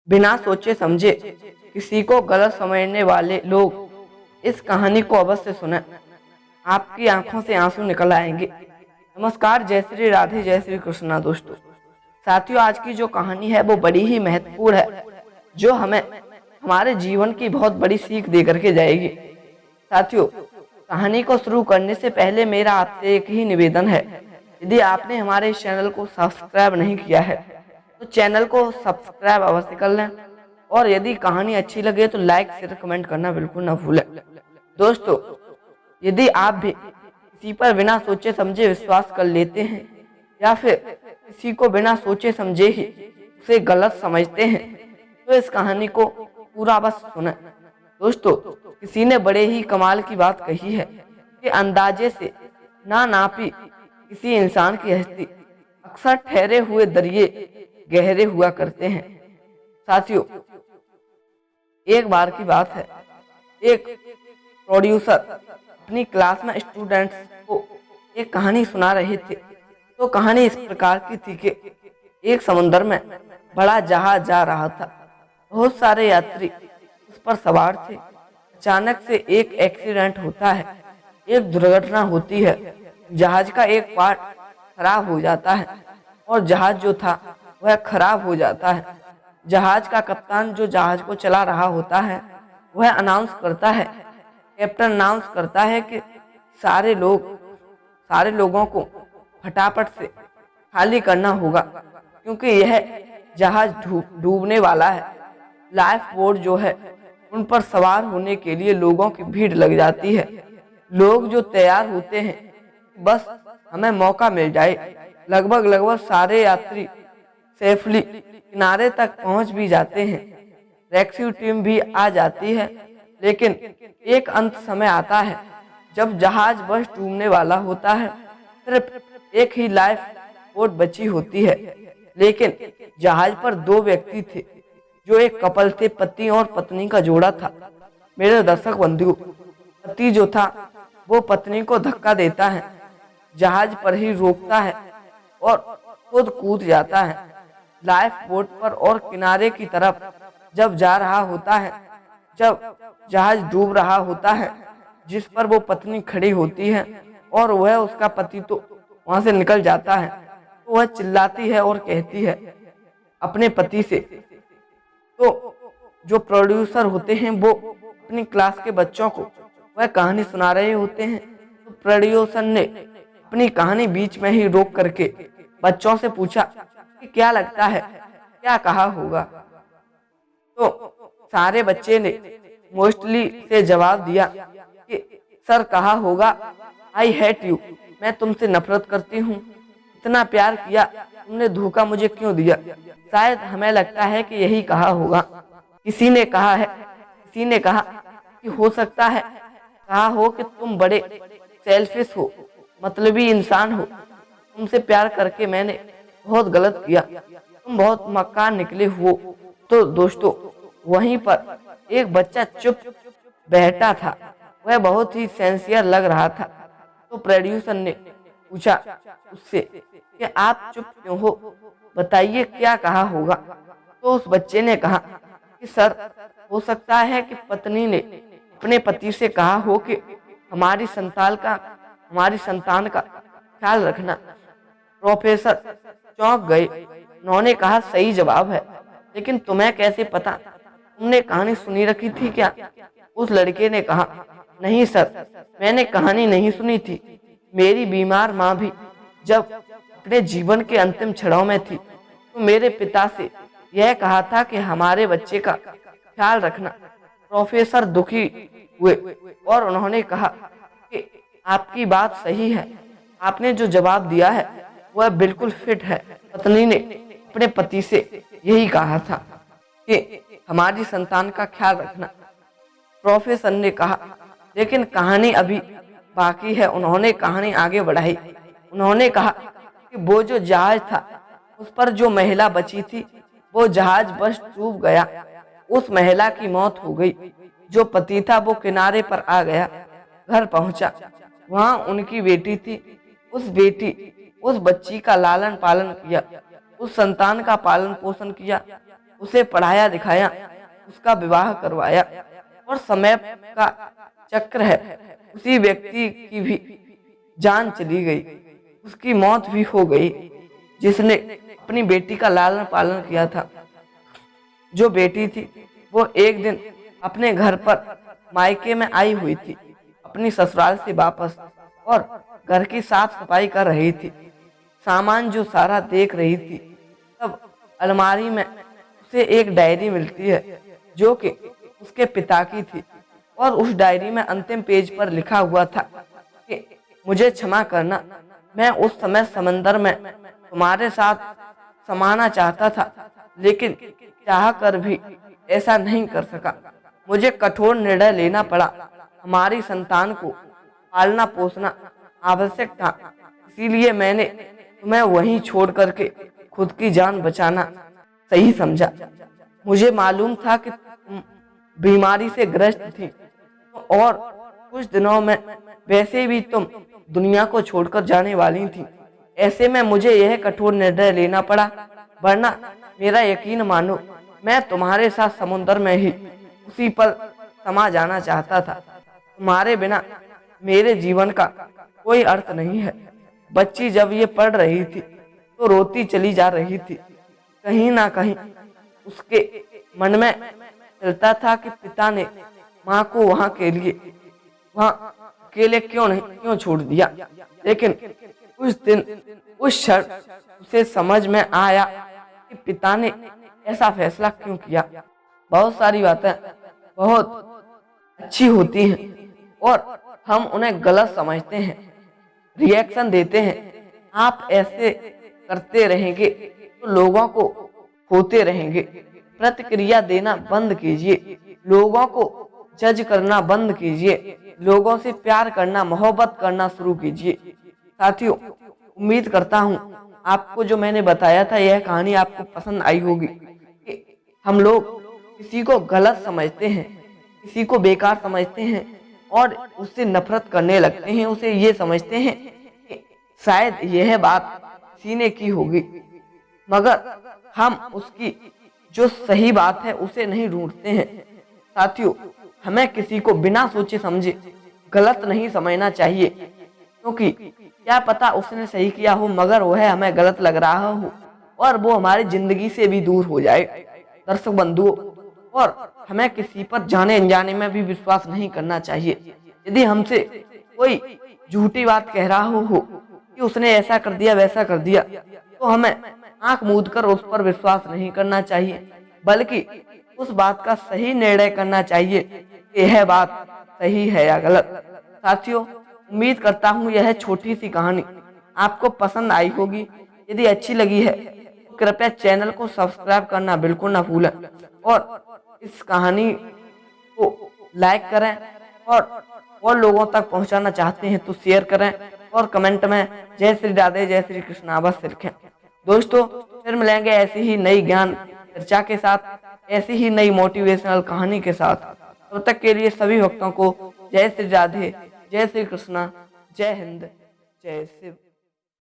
बिना सोचे समझे किसी को गलत समझने वाले लोग इस कहानी को अवश्य सुने। आपकी आंखों से आंसू निकल आएंगे। नमस्कार, जय श्री राधे, जय श्री कृष्णा। दोस्तों साथियों, आज की जो कहानी है वो बड़ी ही महत्वपूर्ण है, जो हमें हमारे जीवन की बहुत बड़ी सीख दे करके जाएगी। साथियों, कहानी को शुरू करने से पहले मेरा आपसे एक ही निवेदन है, यदि आपने हमारे इस चैनल को सब्सक्राइब नहीं किया है तो चैनल को सब्सक्राइब अवश्य कर लें, और यदि कहानी अच्छी लगे तो लाइक शेयर कमेंट करना बिल्कुल ना भूलें। दोस्तों, यदि आप भी किसी पर बिना सोचे समझे विश्वास कर लेते हैं या फिर किसी को बिना सोचे समझे ही उसे गलत समझते हैं तो इस कहानी को पूरा बस सुने। दोस्तों, किसी ने बड़े ही कमाल की बात कही है कि अंदाजे से ना नापी किसी इंसान की हस्ती, अक्सर ठहरे हुए दरिये गहरे हुआ करते हैं। साथियों, एक बार की बात है, एक प्रोड्यूसर अपनी क्लास में स्टूडेंट्स को एक कहानी सुना रहे थे। तो कहानी इस प्रकार की थी कि एक समुद्र में बड़ा जहाज जा रहा था। बहुत सारे यात्री उस पर सवार थे। अचानक से एक एक्सीडेंट होता है, एक दुर्घटना होती है। जहाज का एक पार्ट खराब हो जाता है और जहाज जो था वह खराब हो जाता है। जहाज का कप्तान जो जहाज को चला रहा होता है वह अनाउंस करता है, कैप्टन अनाउंस करता है कि सारे लोगों को फटाफट से खाली करना होगा, क्योंकि यह जहाज डूबने वाला है। लाइफ बोट जो है उन पर सवार होने के लिए लोगों की भीड़ लग जाती है। लोग जो तैयार होते हैं, बस हमें मौका मिल जाए। लगभग सारे यात्री सेफली किनारे तक पहुंच भी जाते हैं। रेस्क्यू टीम भी आ जाती है, लेकिन एक अंत समय आता है जब जहाज बस डूबने वाला होता है। सिर्फ एक ही लाइफ बोट बची होती है, लेकिन जहाज पर दो व्यक्ति थे जो एक कपल थे, पति और पत्नी का जोड़ा था। मेरे दर्शक बंधुओं, पति जो था वो पत्नी को धक्का देता है, जहाज पर ही रोकता है और खुद कूद जाता है लाइफ बोट पर, और किनारे की तरफ जब जा रहा होता है, जब जहाज डूब रहा होता है जिस पर वो पत्नी खड़ी होती है और वह उसका पति तो वहां से निकल जाता है, तो वह चिल्लाती है और कहती है अपने पति से। तो जो प्रोड्यूसर होते हैं वो अपनी क्लास के बच्चों को वह कहानी सुना रहे होते हैं। तो प्रोड्यूसर ने अपनी कहानी बीच में ही रोक करके बच्चों से पूछा कि क्या लगता है, क्या कहा होगा। तो सारे बच्चे ने मोस्टली से जवाब दिया कि सर कहा होगा आई हेट यू, मैं तुमसे नफरत करती हूँ, इतना प्यार किया, तुमने धोखा मुझे क्यों दिया। शायद हमें लगता है कि यही कहा होगा। किसी ने कहा कि हो सकता है कहा हो कि तुम बड़े सेल्फिश हो, मतलबी इंसान हो, तुमसे प्यार करके मैंने बहुत गलत किया, तुम बहुत मक्कार निकले हो। तो दोस्तों, वहीं पर एक बच्चा चुप बैठा था, वह बहुत ही सिंसियर लग रहा था। तो प्रोड्यूसर ने पूछा उससे कि आप चुप क्यों हो, बताइए क्या कहा होगा। तो उस बच्चे ने कहा कि सर, हो सकता है कि पत्नी ने अपने पति से कहा हो कि हमारी संतान का ख्याल रखना। प्रोफेसर चौंक गए। उन्होंने कहा सही जवाब है, लेकिन तुम्हें कैसे पता, तुमने कहानी सुनी रखी थी क्या। उस लड़के ने कहा नहीं सर, मैंने कहानी नहीं सुनी थी। मेरी बीमार माँ भी जब अपने जीवन के अंतिम क्षणों में थी तो मेरे पिता से यह कहा था कि हमारे बच्चे का ख्याल रखना। प्रोफेसर दुखी हुए और उन्होंने कहा कि आपकी बात सही है, आपने जो जवाब दिया है वह बिल्कुल फिट है। पत्नी ने अपने पति से यही कहा था कि हमारी संतान का ख्याल रखना। प्रोफेसर ने कहा लेकिन कहानी अभी बाकी है। उन्होंने कहानी आगे बढ़ाई। उन्होंने कहा कि वो जो जहाज था उस पर जो महिला बची थी, वो जहाज बस डूब गया, उस महिला की मौत हो गई। जो पति था वो किनारे पर आ गया, घर पहुंचा, वहां उनकी बेटी थी। उस बच्ची का लालन पालन किया, उस संतान का पालन पोषण किया। उसे पढ़ाया लिखाया, उसका विवाह करवाया, और समय का चक्र है, उसी व्यक्ति की भी जान चली गई, उसकी मौत भी हो गई, जिसने अपनी बेटी का लालन पालन किया था। जो बेटी थी वो एक दिन अपने घर पर मायके में आई हुई थी, अपनी ससुराल से वापस, और घर की साफ सफाई कर रही थी, सामान जो सारा देख रही थी। तब अलमारी में उसे एक डायरी मिलती है जो कि उसके पिता की थी, और उस डायरी में अंतिम पेज पर लिखा हुआ था कि मुझे क्षमा करना, मैं उस समय समंदर में तुम्हारे साथ समाना चाहता था, लेकिन चाह कर भी ऐसा नहीं कर सका। मुझे कठोर निर्णय लेना पड़ा। हमारी संतान को पालना पोसना आवश्यक था, इसीलिए मैंने तुम्हें वहीं छोड़ करके खुद की जान बचाना सही समझा। मुझे मालूम था कि तुम बीमारी से ग्रस्त थी, और कुछ दिनों में वैसे भी तुम दुनिया को छोड़कर जाने वाली थी। ऐसे में मुझे यह कठोर निर्णय लेना पड़ा, वरना मेरा यकीन मानो, मैं तुम्हारे साथ समुद्र में ही उसी पल समा जाना चाहता था। तुम्हारे बिना मेरे जीवन का कोई अर्थ नहीं है। बच्ची जब ये पढ़ रही थी तो रोती चली जा रही थी। कहीं ना कहीं उसके मन में चलता था कि पिता ने माँ को वहाँ अकेले क्यों छोड़ दिया। लेकिन उस दिन उस क्षण उसे समझ में आया कि पिता ने ऐसा फैसला क्यों किया। बहुत सारी बातें बहुत अच्छी होती हैं और हम उन्हें गलत समझते हैं, रिएक्शन देते हैं। आप ऐसे करते रहेंगे तो लोगों को होते रहेंगे। प्रतिक्रिया देना बंद कीजिए, लोगों को जज करना बंद कीजिए, लोगों से प्यार करना मोहब्बत करना शुरू कीजिए। साथियों, उम्मीद करता हूँ आपको जो मैंने बताया था यह कहानी आपको पसंद आई होगी। कि हम लोग किसी को गलत समझते हैं, किसी को बेकार समझते हैं और उससे नफरत करने लगते हैं। उसे ये समझते हैं कि शायद यह बात किसी ने की होगी, मगर हम उसकी जो सही बात है उसे नहीं ढूंढते हैं। साथियों, हमें किसी को बिना सोचे समझे गलत नहीं समझना चाहिए, क्योंकि क्या पता उसने सही किया हो मगर वह हमें गलत लग रहा हो और वो हमारी जिंदगी से भी दूर हो जाए। दर्शक बंधुओं, और हमें किसी पर जाने अनजाने में भी विश्वास नहीं करना चाहिए। यदि हमसे कोई झूठी बात कह रहा हो कि उसने ऐसा कर दिया वैसा कर दिया, तो हमें आंख मूंद कर उस पर विश्वास नहीं करना चाहिए, बल्कि उस बात का सही निर्णय करना चाहिए कि यह बात सही है या गलत। साथियों, उम्मीद करता हूँ यह छोटी सी कहानी आपको पसंद आई होगी। यदि अच्छी लगी है तो कृपया चैनल को सब्सक्राइब करना बिल्कुल ना भूलें, और इस कहानी को लाइक करें, और लोगों तक पहुंचाना चाहते हैं तो शेयर करें, और कमेंट में जय श्री राधे जय श्री कृष्ण अवश्य लिखें। दोस्तों, फिर मिलेंगे ऐसी ही नई ज्ञान चर्चा के साथ, ऐसी ही नई मोटिवेशनल कहानी के साथ। तब तक के लिए सभी भक्तों को जय श्री राधे जय श्री कृष्ण, जय हिंद, जय शिव।